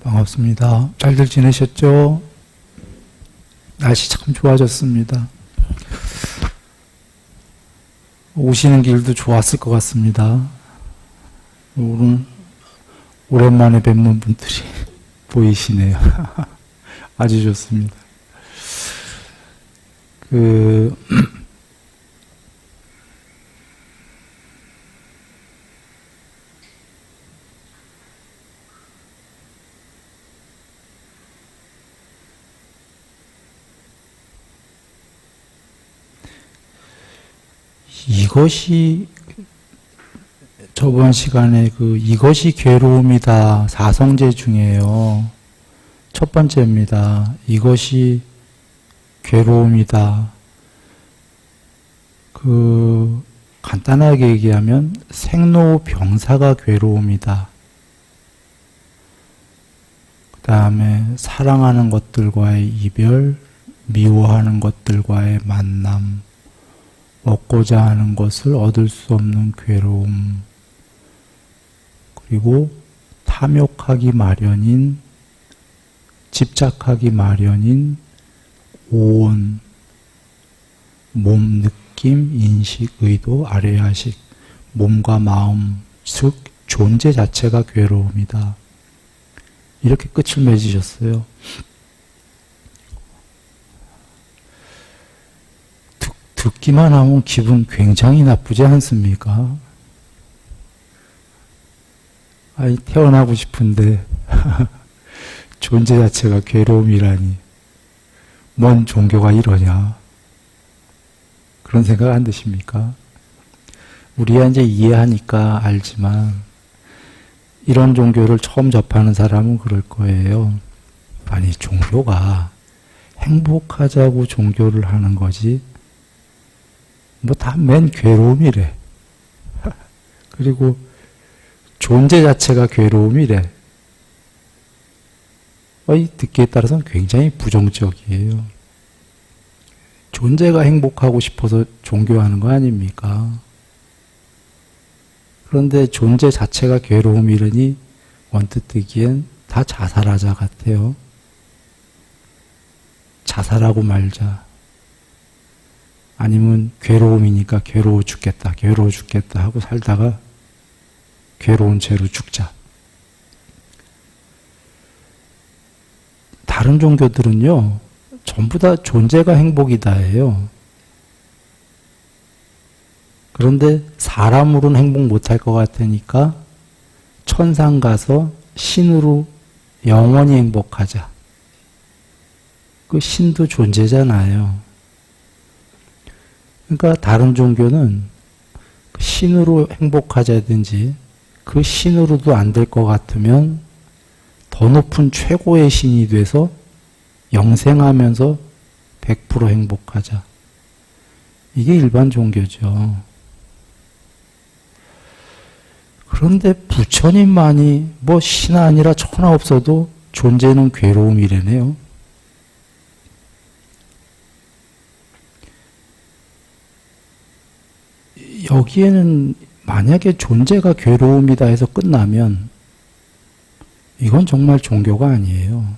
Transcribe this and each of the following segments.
반갑습니다. 잘들 지내셨죠? 날씨 참 좋아졌습니다. 오시는 길도 좋았을 것 같습니다. 오늘 오랜만에 뵙는 분들이 보이시네요. 아주 좋습니다. 이것이 저번 시간에 이것이 괴로움이다 사성제 중에요. 첫 번째입니다. 이것이 괴로움이다. 간단하게 얘기하면 생로병사가 괴로움이다. 그 다음에 사랑하는 것들과의 이별, 미워하는 것들과의 만남, 얻고자 하는 것을 얻을 수 없는 괴로움, 그리고 탐욕하기 마련인, 집착하기 마련인 오온, 몸, 느낌, 인식, 의도, 아래야식, 몸과 마음, 즉 존재 자체가 괴로움이다. 이렇게 끝을 맺으셨어요. 듣기만 하면 기분 굉장히 나쁘지 않습니까? 태어나고 싶은데 존재 자체가 괴로움이라니 뭔 종교가 이러냐, 그런 생각 안 드십니까? 우리야 이제 이해하니까 알지만 이런 종교를 처음 접하는 사람은 그럴 거예요. 아니, 종교가 행복하자고 종교를 하는 거지 다 맨 괴로움이래. 그리고 존재 자체가 괴로움이래. 이 듣기에 따라서는 굉장히 부정적이에요. 존재가 행복하고 싶어서 종교하는 거 아닙니까? 그런데 존재 자체가 괴로움이라니 언뜻 듣기엔 다 자살하자 같아요. 자살하고 말자. 아니면 괴로움이니까 괴로워 죽겠다 하고 살다가 괴로운 채로 죽자. 다른 종교들은요, 전부 다 존재가 행복이다예요. 그런데 사람으로는 행복 못할 것 같으니까 천상 가서 신으로 영원히 행복하자. 그 신도 존재잖아요. 그러니까 다른 종교는 신으로 행복하자든지 그 신으로도 안 될 것 같으면 더 높은 최고의 신이 돼서 영생하면서 100% 행복하자. 이게 일반 종교죠. 그런데 부처님만이 신 아니라 천하 없어도 존재는 괴로움이래네요. 여기에는 만약에 존재가 괴로움이다 해서 끝나면 이건 정말 종교가 아니에요.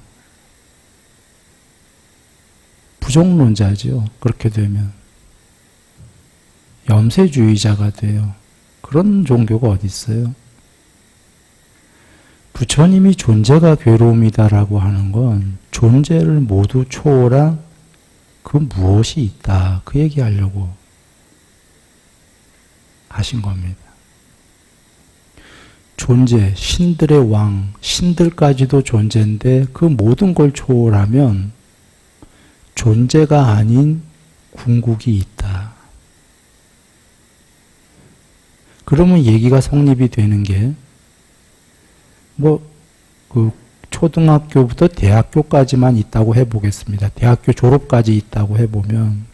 부정론자죠. 그렇게 되면 염세주의자가 돼요. 그런 종교가 어디 있어요? 부처님이 존재가 괴로움이다라고 하는 건 존재를 모두 초월한 그 무엇이 있다, 그 얘기하려고 하신 겁니다. 존재, 신들의 왕, 신들까지도 존재인데 그 모든 걸 초월하면 존재가 아닌 궁극이 있다. 그러면 얘기가 성립이 되는 게 초등학교부터 대학교까지만 있다고 해보겠습니다. 대학교 졸업까지 있다고 해보면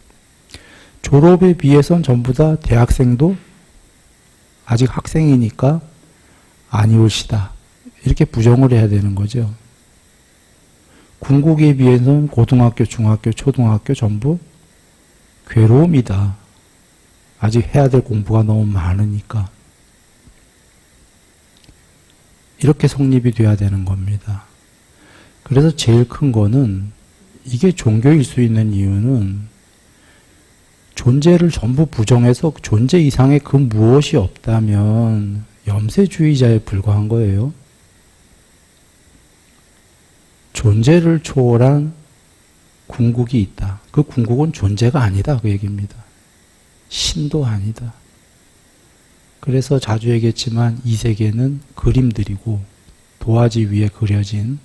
졸업에 비해서는 전부 다 대학생도 아직 학생이니까 아니올시다. 이렇게 부정을 해야 되는 거죠. 궁극에 비해서는 고등학교, 중학교, 초등학교 전부 괴로움이다. 아직 해야 될 공부가 너무 많으니까. 이렇게 성립이 돼야 되는 겁니다. 그래서 제일 큰 거는 이게 종교일 수 있는 이유는 존재를 전부 부정해서 존재 이상의 그 무엇이 없다면 염세주의자에 불과한 거예요. 존재를 초월한 궁극이 있다. 그 궁극은 존재가 아니다. 그 얘기입니다. 신도 아니다. 그래서 자주 얘기했지만 이 세계는 그림들이고 도화지 위에 그려진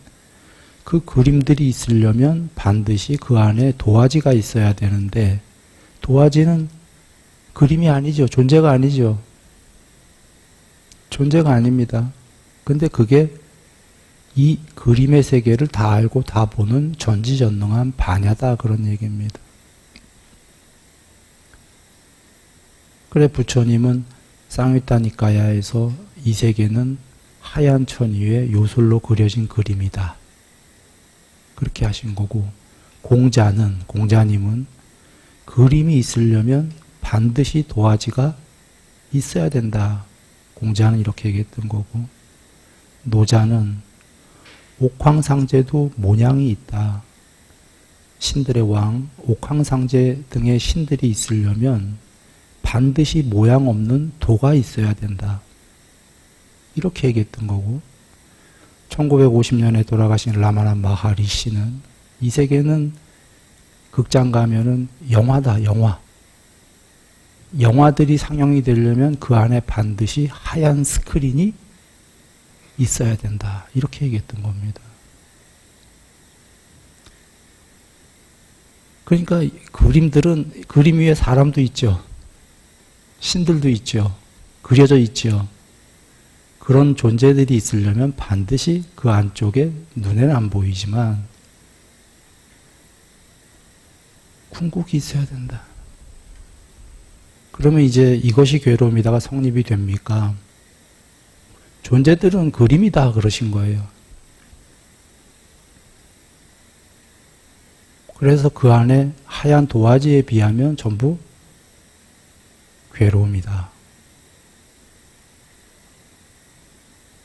그 그림들이 있으려면 반드시 그 안에 도화지가 있어야 되는데 도화지는 그림이 아니죠. 존재가 아니죠. 존재가 아닙니다. 근데 그게 이 그림의 세계를 다 알고 다 보는 전지전능한 반야다. 그런 얘기입니다. 그래 부처님은 쌍위따니까야에서 이 세계는 하얀 천 위에 요술로 그려진 그림이다. 그렇게 하신 거고 공자님은 그림이 있으려면 반드시 도화지가 있어야 된다. 공자는 이렇게 얘기했던 거고 노자는 옥황상제도 모양이 있다. 신들의 왕, 옥황상제 등의 신들이 있으려면 반드시 모양 없는 도가 있어야 된다. 이렇게 얘기했던 거고 1950년에 돌아가신 라마나 마하리시는 이 세계는 극장 가면은 영화다. 영화들이 상영이 되려면 그 안에 반드시 하얀 스크린이 있어야 된다. 이렇게 얘기했던 겁니다. 그러니까 그림들은 그림 위에 사람도 있죠. 신들도 있죠. 그려져 있죠. 그런 존재들이 있으려면 반드시 그 안쪽에 눈에는 안 보이지만 궁극이 있어야 된다. 그러면 이제 이것이 괴로움이다가 성립이 됩니까? 존재들은 그림이다 그러신 거예요. 그래서 그 안에 하얀 도화지에 비하면 전부 괴로움이다.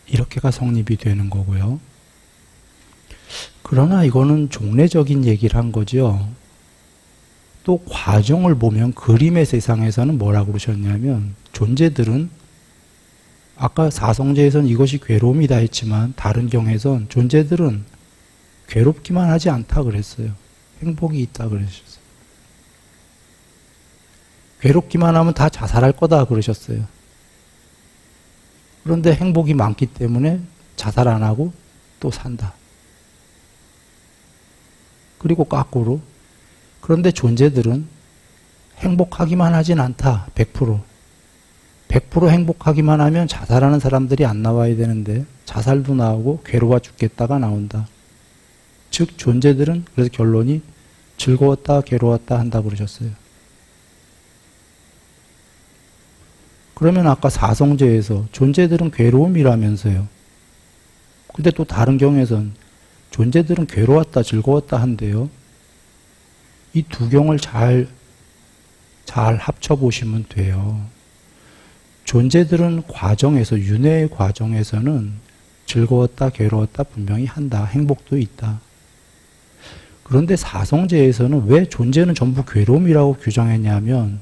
이렇게가 성립이 되는 거고요. 그러나 이거는 종례적인 얘기를 한 거죠. 또 과정을 보면 그림의 세상에서는 뭐라고 그러셨냐면 존재들은 아까 사성제에서는 이것이 괴로움이다 했지만 다른 경에선 존재들은 괴롭기만 하지 않다 그랬어요. 행복이 있다 그러셨어요. 괴롭기만 하면 다 자살할 거다 그러셨어요. 그런데 행복이 많기 때문에 자살 안 하고 또 산다. 그리고 거꾸로 그런데 존재들은 행복하기만 하진 않다. 100%. 100% 행복하기만 하면 자살하는 사람들이 안 나와야 되는데 자살도 나오고 괴로워 죽겠다가 나온다. 즉 존재들은 그래서 결론이 즐거웠다 괴로웠다 한다 그러셨어요. 그러면 아까 사성제에서 존재들은 괴로움이라면서요. 근데 또 다른 경에선 존재들은 괴로웠다 즐거웠다 한대요. 이 두 경을 잘 합쳐보시면 돼요. 존재들은 과정에서, 윤회의 과정에서는 즐거웠다, 괴로웠다 분명히 한다. 행복도 있다. 그런데 사성제에서는 왜 존재는 전부 괴로움이라고 규정했냐면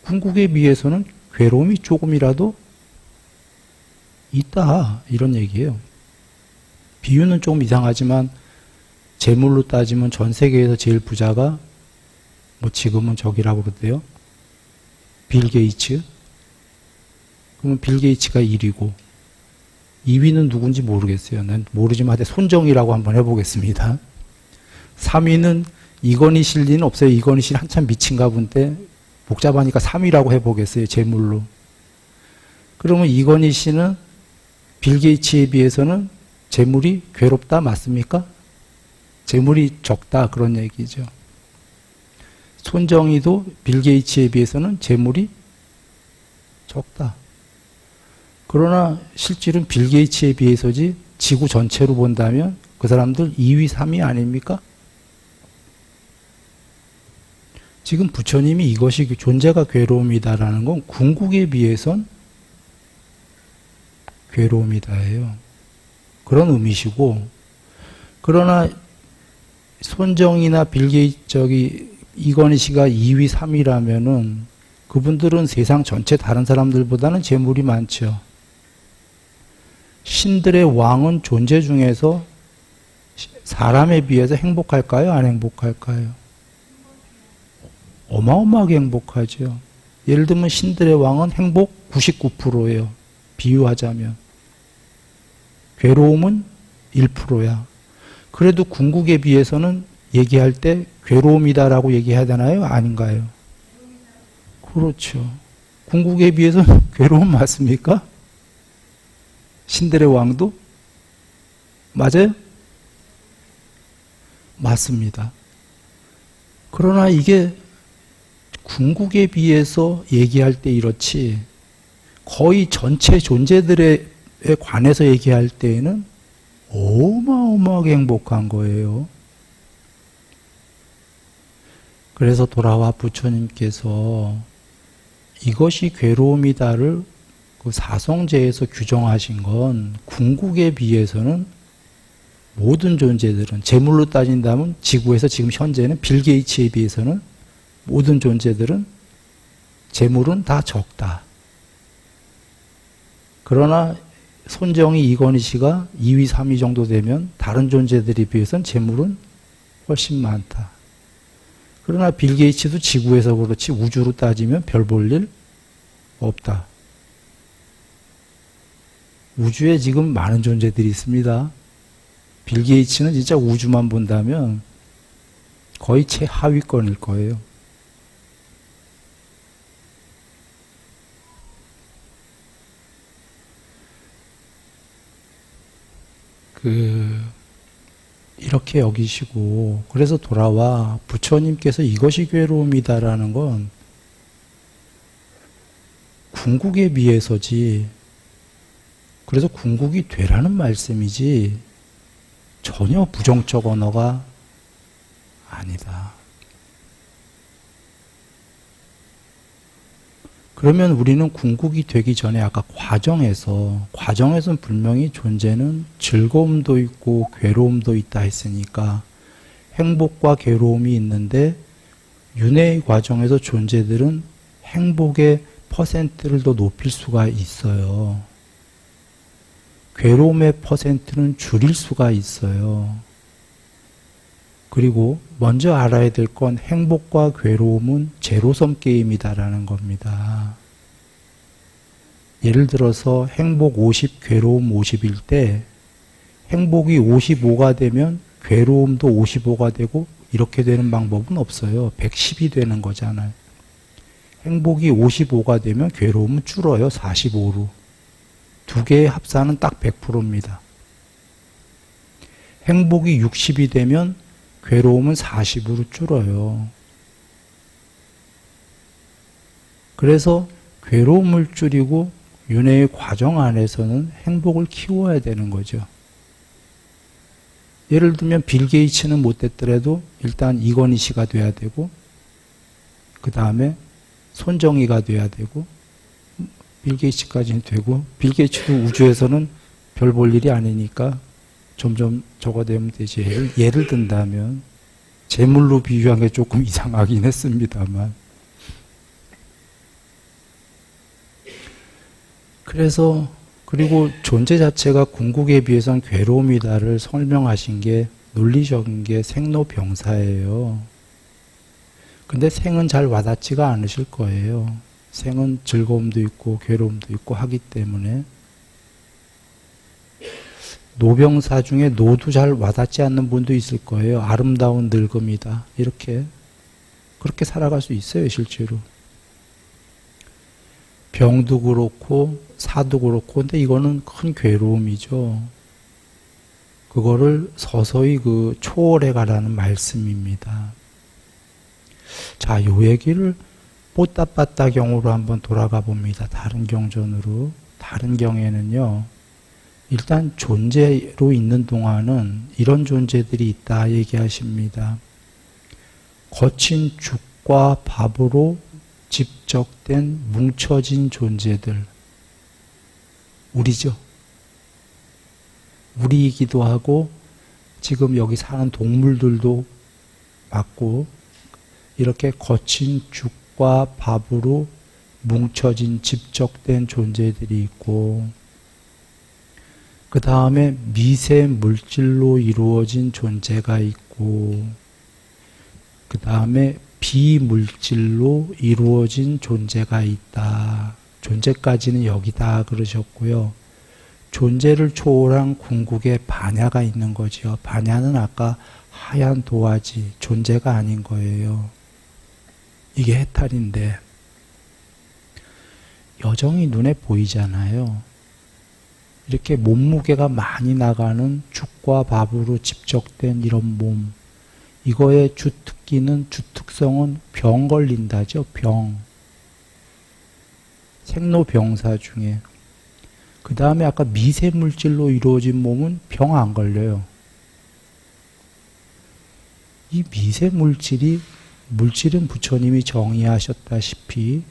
궁극에 비해서는 괴로움이 조금이라도 있다. 이런 얘기예요. 비유는 좀 이상하지만 재물로 따지면 전 세계에서 제일 부자가 뭐 지금은 저기라고 그러대요. 빌 게이츠. 그러면 빌 게이츠가 1위고 2위는 누군지 모르겠어요. 난 모르지만 손정이라고 한번 해보겠습니다. 3위는 이건희 실리는 없어요. 이건희 실 한참 미친가 본데 복잡하니까 3위라고 해보겠어요. 재물로. 그러면 이건희 씨는 빌 게이츠에 비해서는 재물이 괴롭다 맞습니까? 재물이 적다 그런 얘기죠. 손정희도 빌 게이츠에 비해서는 재물이 적다. 그러나 실질은 빌 게이츠에 비해서지 지구 전체로 본다면 그 사람들 2위, 3위 아닙니까? 지금 부처님이 이것이 존재가 괴로움이다라는 건 궁극에 비해선 괴로움이다예요. 그런 의미시고, 그러나 손정이나 이건희 씨가 2위, 3위라면은 그분들은 세상 전체 다른 사람들보다는 재물이 많죠. 신들의 왕은 존재 중에서 사람에 비해서 행복할까요? 안 행복할까요? 어마어마하게 행복하죠. 예를 들면 신들의 왕은 행복 99%예요. 비유하자면. 괴로움은 1%야. 그래도 궁극에 비해서는 얘기할 때 괴로움이다라고 얘기해야 되나요? 아닌가요? 그렇죠. 궁극에 비해서는 괴로움 맞습니까? 신들의 왕도? 맞아요? 맞습니다. 그러나 이게 궁극에 비해서 얘기할 때 이렇지, 거의 전체 존재들에 관해서 얘기할 때에는 어마어마하게 행복한 거예요. 그래서 돌아와 부처님께서 이것이 괴로움이다를 그 사성제에서 규정하신 건 궁극에 비해서는 모든 존재들은, 재물로 따진다면 지구에서 지금 현재는 빌 게이츠에 비해서는 모든 존재들은 재물은 다 적다. 그러나 손정희, 이건희 씨가 2위, 3위 정도 되면 다른 존재들에 비해서는 재물은 훨씬 많다. 그러나 빌 게이츠도 지구에서 그렇지 우주로 따지면 별 볼 일 없다. 우주에 지금 많은 존재들이 있습니다. 빌 게이츠는 진짜 우주만 본다면 거의 최하위권일 거예요. 이렇게 여기시고, 그래서 돌아와 부처님께서 이것이 괴로움이다라는 건 궁극에 비해서지, 그래서 궁극이 되라는 말씀이지 전혀 부정적 언어가 아니다. 그러면 우리는 궁극이 되기 전에 아까 과정에서는 분명히 존재는 즐거움도 있고 괴로움도 있다 했으니까 행복과 괴로움이 있는데, 윤회의 과정에서 존재들은 행복의 퍼센트를 더 높일 수가 있어요. 괴로움의 퍼센트는 줄일 수가 있어요. 그리고 먼저 알아야 될 건 행복과 괴로움은 제로섬 게임이다라는 겁니다. 예를 들어서 행복 50, 괴로움 50일 때 행복이 55가 되면 괴로움도 55가 되고 이렇게 되는 방법은 없어요. 110이 되는 거잖아요. 행복이 55가 되면 괴로움은 줄어요. 45로. 두 개의 합산은 딱 100%입니다. 행복이 60이 되면 괴로움은 40으로 줄어요. 그래서 괴로움을 줄이고 윤회의 과정 안에서는 행복을 키워야 되는 거죠. 예를 들면 빌 게이츠는 못 됐더라도 일단 이건희 씨가 돼야 되고, 그 다음에 손정희가 돼야 되고, 빌 게이츠까지는 되고, 빌 게이츠도 우주에서는 별 볼 일이 아니니까 점점 저거 되면 되지. 예를 든다면, 재물로 비유한 게 조금 이상하긴 했습니다만. 그래서, 그리고 존재 자체가 궁극에 비해서는 괴로움이다를 설명하신 게 논리적인 게 생로병사예요. 근데 생은 잘 와닿지가 않으실 거예요. 생은 즐거움도 있고 괴로움도 있고 하기 때문에. 노병사 중에 노도 잘 와닿지 않는 분도 있을 거예요. 아름다운 늙음이다. 그렇게 살아갈 수 있어요, 실제로. 병도 그렇고 사도 그렇고, 근데 이거는 큰 괴로움이죠. 그거를 서서히 초월해 가라는 말씀입니다. 자, 요 얘기를 뽀따빠따 경으로 한번 돌아가 봅니다. 다른 경전으로. 다른 경에는요, 일단 존재로 있는 동안은 이런 존재들이 있다 얘기하십니다. 거친 죽과 밥으로 집적된 뭉쳐진 존재들. 우리죠. 우리이기도 하고 지금 여기 사는 동물들도 맞고 이렇게 거친 죽과 밥으로 뭉쳐진 집적된 존재들이 있고 그 다음에 미세 물질로 이루어진 존재가 있고 그 다음에 비물질로 이루어진 존재가 있다. 존재까지는 여기다 그러셨고요. 존재를 초월한 궁극의 반야가 있는 거죠. 반야는 아까 하얀 도화지, 존재가 아닌 거예요. 이게 해탈인데 여정이 눈에 보이잖아요. 이렇게 몸무게가 많이 나가는 죽과 밥으로 집적된 이런 몸, 이거의 주특기는, 주특성은 병 걸린다죠. 병. 생로병사 중에. 그 다음에 아까 미세물질로 이루어진 몸은 병 안 걸려요. 이 미세물질이, 물질은 부처님이 정의하셨다시피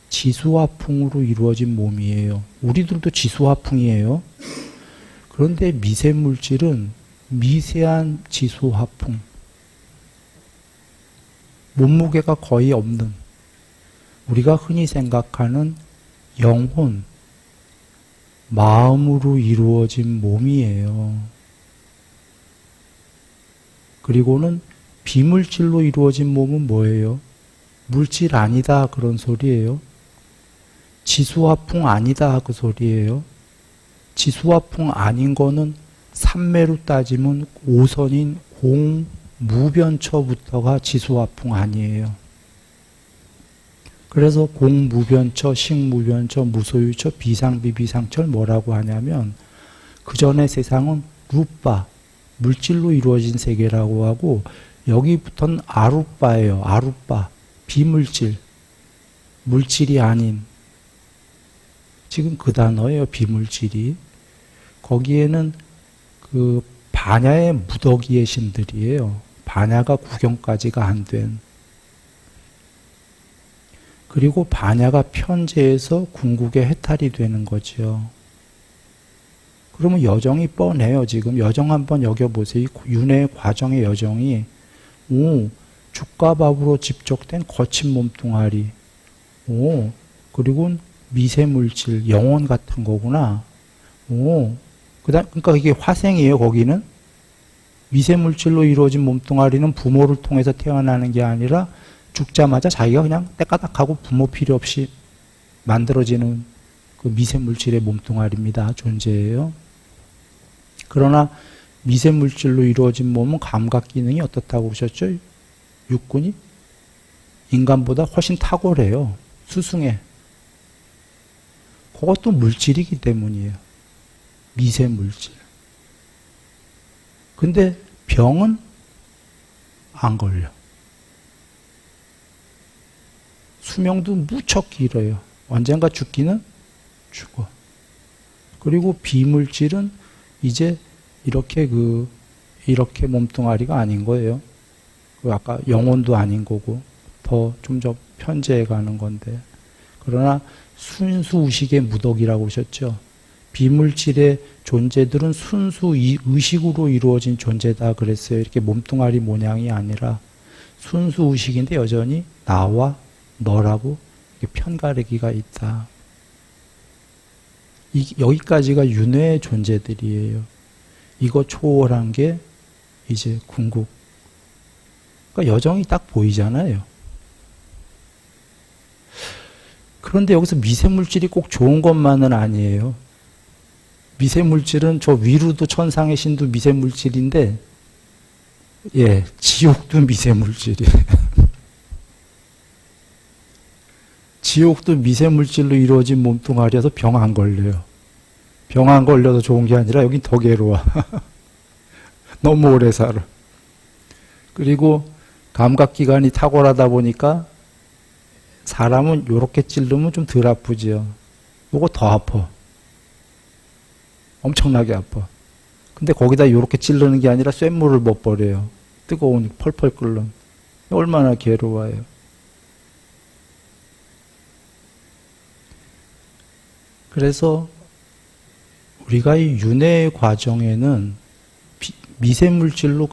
지수화풍으로 이루어진 몸이에요. 우리들도 지수화풍이에요. 그런데 미세물질은 미세한 지수화풍. 몸무게가 거의 없는, 우리가 흔히 생각하는 영혼, 마음으로 이루어진 몸이에요. 그리고는 비물질로 이루어진 몸은 뭐예요? 물질 아니다 그런 소리예요. 지수화풍 아니다 그 소리예요. 지수화풍 아닌 거는 삼매로 따지면 5선인 공무변처부터가 지수화풍 아니에요. 그래서 공무변처, 식무변처, 무소유처, 비상비비상처를 뭐라고 하냐면 그 전의 세상은 루빠, 물질로 이루어진 세계라고 하고 여기부터는 아루빠예요. 아루빠, 비물질, 물질이 아닌, 지금 그 단어예요. 비물질이. 거기에는 그 반야의 무더기의 신들이에요. 반야가 구경까지가 안 된. 그리고 반야가 편재해서 궁극의 해탈이 되는 거죠. 그러면 여정이 뻔해요. 지금 여정 한번 여겨보세요. 이 윤회의 과정의 여정이 죽과 밥으로 집적된 거친 몸뚱아리, 그리고 미세물질, 영혼 같은 거구나. 그러니까 이게 화생이에요. 거기는 미세물질로 이루어진 몸뚱아리는 부모를 통해서 태어나는 게 아니라 죽자마자 자기가 그냥 때까닥하고 부모 필요 없이 만들어지는 그 미세물질의 몸뚱아리입니다. 존재예요. 그러나 미세물질로 이루어진 몸은 감각 기능이 어떻다고 보셨죠? 육군이 인간보다 훨씬 탁월해요. 수승해. 그것도 물질이기 때문이에요. 미세물질. 근데 병은 안 걸려. 수명도 무척 길어요. 언젠가 죽기는 죽어. 그리고 비물질은 이제 이렇게 몸뚱아리가 아닌 거예요. 아까 영혼도 아닌 거고, 좀 편재해 가는 건데. 그러나 순수의식의 무덕이라고 하셨죠. 비물질의 존재들은 순수 의식으로 이루어진 존재다 그랬어요. 이렇게 몸뚱아리 모양이 아니라 순수의식인데 여전히 나와 너라고 편가르기가 있다. 여기까지가 윤회의 존재들이에요. 이거 초월한 게 이제 궁극. 그러니까 여정이 딱 보이잖아요. 그런데 여기서 미세물질이 꼭 좋은 것만은 아니에요. 미세물질은 저 위루도 천상의 신도 미세물질인데, 지옥도 미세물질이에요. 지옥도 미세물질로 이루어진 몸뚱아리여서 병 안 걸려요. 병 안 걸려도 좋은 게 아니라 여긴 더 괴로워. 너무 오래 살아. 그리고 감각기관이 탁월하다 보니까 사람은 요렇게 찌르면 좀 덜 아프지요. 요거 더 아파. 엄청나게 아파. 근데 거기다 요렇게 찌르는 게 아니라 쇳물을 못 버려요. 뜨거우니 펄펄 끓는. 얼마나 괴로워요. 그래서 우리가 이 윤회 과정에는 미세물질로